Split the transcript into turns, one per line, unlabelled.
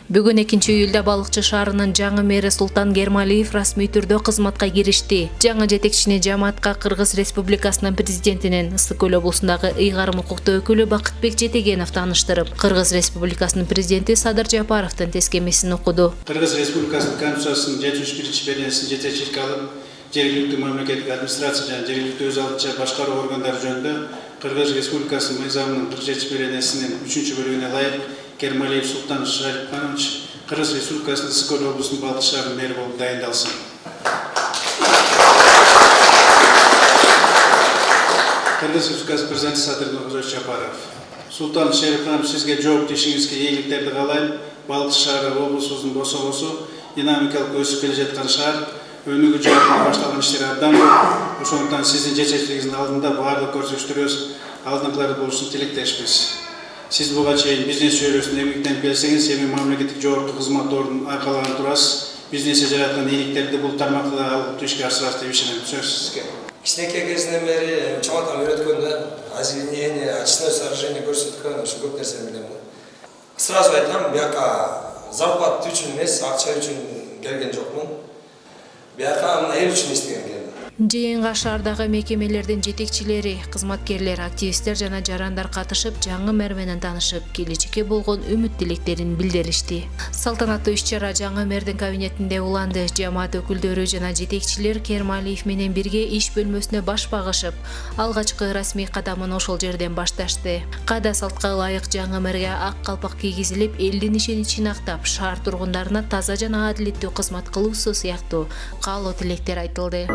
Бүгүн 2-июлда Балыкчы шаарынын жаңы мэри Султан Кермалиев расмий түрдө кызматка киришти. Жаңы жетекчини жамаатка Кыргыз Республикасынын президентинин Ысык Көл облусундагы ыйгарым укуктуу өкүлү Бакытбек Жетегенов тааныштырып, Кыргыз Республикасынын президенти Садыр Жапаровдун тескемесин окуду.
Кыргыз Республикасынын Конституциясынын 71-беренесин жетекчиликке алып, жергиликтүү мамлекеттик администрация жана жергиликтүү өз алдынча башкаруу органдары жөнүндө Кыргыз Республикасынын мыйзамынын 47-беренесинин 3-бөлүгүнө ылайык Кермалиев Султан Шарипанович Кыргыз Республикасынын Ысык Көл облусунун Балыкчы шаарынын мэри болуп дайындалсын. Кыргыз Республикасынын президенти Садыр Жапаров. Султан Шарипанович, сизге жооптуу ишиңизге ийгиликтерди каалайм. Балыкчы шаары облусубуздун босо-босо динамикалык өсүп келе жаткан шаар. Өнүгүү жагынан башталган иштер абдан көп. Ошондуктан сиздин жетекчилигиңиздин алдында баардык көрсөтүштөрүбүз алдыңкылары болушун тилектешпиз. Сиз буга чейин бизнес чөйрөсүндө эмгектенип келсеңиз, эми мамлекеттик жогорку кызмат ордун аркалаган турасыз. Бизнесте жараткан ийгиликтерди бул тармакта да алып ишке ашырасыз деп ишенем. Сөз сизге.
Кичинекей кезинен бери чоңойтам үйрөткөндө, озеленение, очистное сооружение көрсөткөн, ушу көп нерсени билем да. Сразу айтам, бияка зарплата үчүн эмес, акча үчүн келген жокмун. Бияка мына эл үчүн иштеген келдим.
Жыйынга шаардагы мекемелердин жетекчилери, кызматкерлер, активисттер жана жарандар катышып, жаңы мэр менен таанышып, келечекке болгон үмүт тилектерин билдиришти. Салтанаттуу иш-чара жаңы мэрдин кабинетинде уланды. Жамаат өкүлдөрү жана жетекчилер Кермалиев менен бирге иш бөлмөсүнө баш багышып, алгачкы расмий кадамын ошол жерден башташты. Каада салтка ылайык жаңы мэрге ак калпак кийгизилип, элдин ишеничин актап, шаар тургундарына таза жана адилеттүү кызмат кылуусу сыяктуу каалоо тилектер айтылды.